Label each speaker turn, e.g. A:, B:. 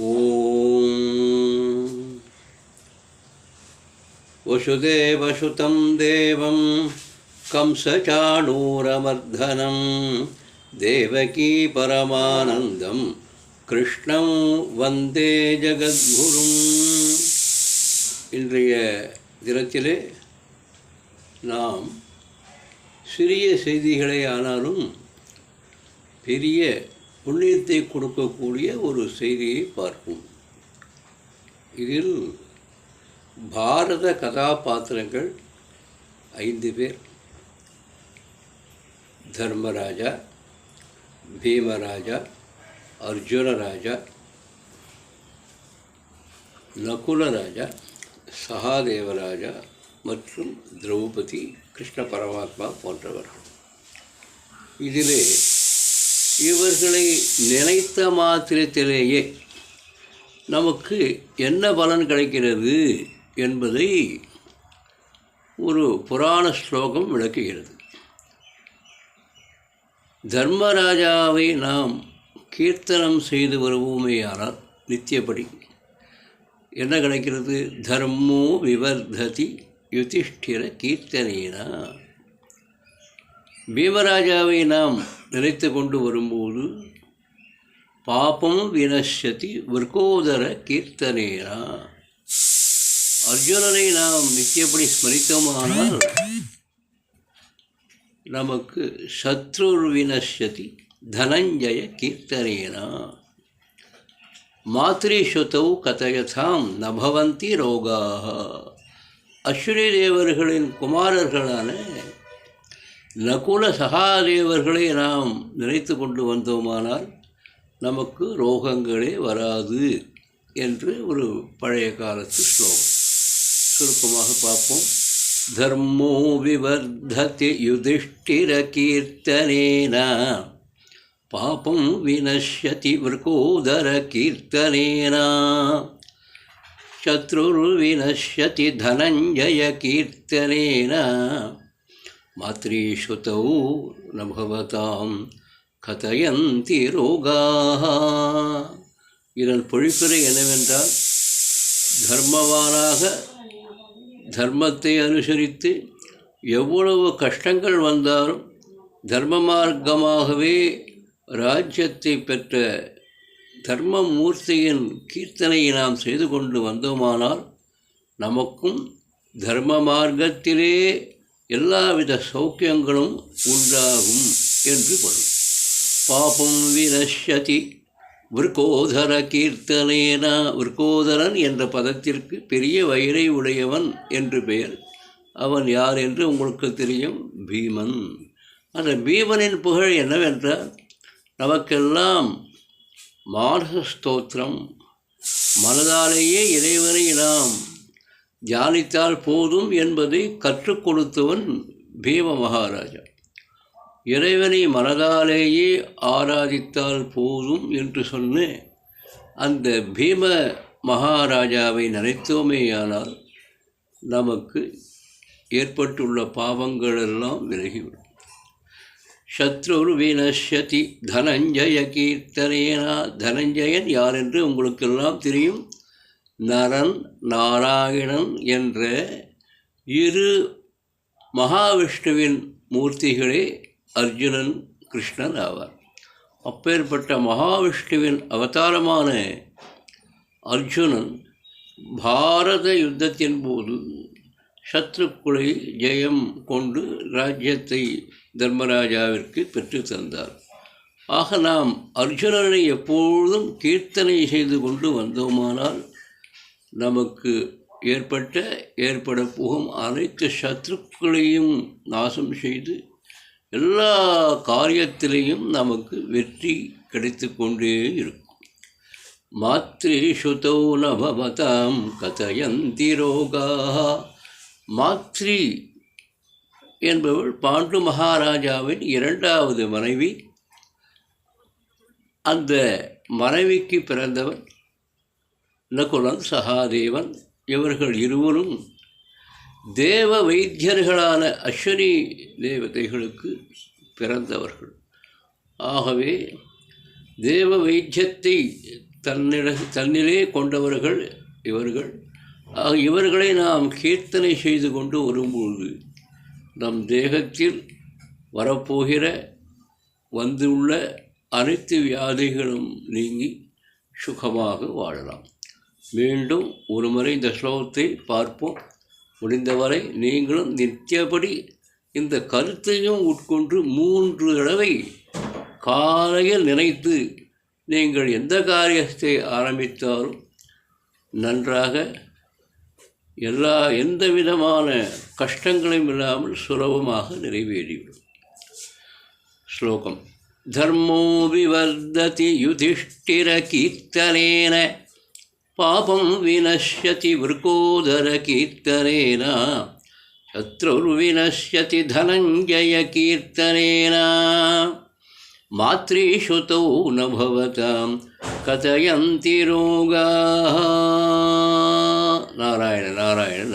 A: ஓம் வசுதேவசுதம் தேவம் கம்சசாணூரமர்தனம் தேவகீ பரமானந்தம் கிருஷ்ணம் வந்தே ஜகத்குரும். இன்றைய தினத்திலே நாம் சிறிய செய்திகளே ஆனாலும் பெரிய புண்ணியத்தை கொடுக்கக்கூடிய ஒரு செய்தியை பார்ப்போம். இதில் பாரத கதாபாத்திரங்கள் 5 பேர். தர்மராஜா, பீமராஜா, அர்ஜுனராஜா, நகுலராஜா, சகாதேவராஜா மற்றும் திரௌபதி, கிருஷ்ண பரமாத்மா போன்றவர்கள். இதிலே இவர்களை நினைத்த மாத்திரத்திலேயே நமக்கு என்ன பலன் கிடைக்கிறது என்பதை ஒரு புராண ஸ்லோகம் விளக்குகிறது. தர்மராஜாவை நாம் கீர்த்தனம் செய்து வருவோமேயானால் நித்தியப்படி என்ன கிடைக்கிறது? தர்மோ விவர்ததி யுதிஷ்டிர கீர்த்தனேனா. பீமராஜாவை நாம் நினைத்து கொண்டு வரும்போது பாபம் வினஷ்யதி விருகோதர கீர்த்தனேனா. அர்ஜுனனை நாம் நித்தியப்படி ஸ்மரித்தோமானால் நமக்கு சத்ருர் வினஷ்யதி தனஞ்சய கீர்த்தனேனா. மாத்ரிஸ்ருதௌ கதயதாம் நபவந்தி ரோகாः. அஸ்வினி தேவர்களின் குமாரர்களான நகுல சகாதேவர்களை நாம் நினைத்து கொண்டு வந்தோமானால் நமக்கு ரோகங்களே வராது என்று ஒரு பழைய காலத்து ஸ்லோகம். சுருக்கமாக பார்ப்போம். தர்மோ விவர்ததி யுதிஷ்டிர கீர்த்தனேன பாபம் வினஷ்யதி விருகோதர கீர்த்தனேன சத்ருர் வினஷ்யதி தனஞ்சய கீர்த்தனேன மாத்ரிஸ்ருதௌ நபவதாம் கதயந்தி ரோகாः. இதன் பொழிப்புரை என்னவென்றால், தர்மவானாக தர்மத்தை அனுசரித்து எவ்வளவு கஷ்டங்கள் வந்தாலும் தர்ம மார்க்கமாகவே ராஜ்யத்தை பெற்ற தர்மமூர்த்தியின் கீர்த்தனையை நாம் செய்து கொண்டு வந்தோமானால் நமக்கும் தர்ம மார்க்கத்திலே எல்லாவித சௌக்கியங்களும் உண்டாகும் என்று பொருள். பாபம் வினஷ்யதி விருகோதர கீர்த்தனேன. விருகோதரன் என்ற பதத்திற்கு பெரிய வயிறை உடையவன் என்று பெயர். அவன் யார் என்று உங்களுக்கு தெரியும், பீமன். அந்த பீமனின் புகழ் என்னவென்றால், நமக்கெல்லாம் மானச ஸ்தோத்திரம், மனதாலேயே இறைவனை நாம் தியானித்தால் போதும் என்பதை கற்றுக் கொடுத்தவன் பீம மகாராஜா. இறைவனை மனதாலேயே ஆராதித்தால் போதும் என்று சொன்ன அந்த பீம மகாராஜாவை நினைத்தோமேயானால் நமக்கு ஏற்பட்டுள்ள பாவங்களெல்லாம் விலகிவிடும். சத்ருர் வினஷ்யதி தனஞ்சய கீர்த்தனேனா. தனஞ்சயன் யார் என்று உங்களுக்கெல்லாம் தெரியும். நரன் நாராயணன் என்ற 2 மகாவிஷ்ணுவின் மூர்த்திகளே அர்ஜுனன் கிருஷ்ணன் ஆவார். அப்பேற்பட்ட மகாவிஷ்ணுவின் அவதாரமான அர்ஜுனன் பாரத யுத்தத்தின் போது சத்ருக்களை ஜெயம் கொண்டு ராஜ்யத்தை தர்மராஜாவிற்கு பெற்று தந்தார். ஆக நாம் அர்ஜுனனை எப்பொழுதும் கீர்த்தனை செய்து கொண்டு வந்தோமானால் நமக்கு ஏற்பட போகும் அனைத்து சத்ருக்களையும் நாசம் செய்து எல்லா காரியத்திலையும் நமக்கு வெற்றி கிடைத்து கொண்டே இருக்கும். மாத்ரிஸ்ருதௌ நபவதாம் கதயந்தி ரோகாः. மாத்ரி என்பவள் பாண்டு மகாராஜாவின் 2வது மனைவி. அந்த மனைவிக்கு பிறந்தவன் நகுலன், சகாதேவன். இவர்கள் இருவரும் தேவ வைத்தியர்களான அஸ்வினி தேவதைகளுக்கு பிறந்தவர்கள். ஆகவே தேவ வைத்தியத்தை தன்னிலே கொண்டவர்கள் இவர்கள். இவர்களை நாம் கீர்த்தனை செய்து கொண்டு வரும்பொழுது நம் தேகத்தில் வரப்போகிற வந்துள்ள அனைத்து வியாதிகளும் நீங்கி சுகமாக வாழலாம். மீண்டும் ஒரு முறை இந்த ஸ்லோகத்தை பார்ப்போம். முடிந்தவரை நீங்களும் நித்தியபடி இந்த கருத்தையும் உட்கொண்டு 3 தடவை காலையில் நினைத்து நீங்கள் எந்த காரியத்தை ஆரம்பித்தாலும் நன்றாக எந்த விதமான கஷ்டங்களும் இல்லாமல் சுலபமாக நிறைவேறிவிடும். ஸ்லோகம். தர்மோ விவர்ததி யுதிஷ்டிர கீர்த்தனேன பாபம் வினஷ்யதி விருகோதர கீர்த்தனேன சத்ருர்வினஷ்யதி தனஞ்சய கீர்த்தனேன மாத்ரீஷுதோ ந பவதாம் கதயந்தி ரோகாः. நாராயண நாராயண நாராயண.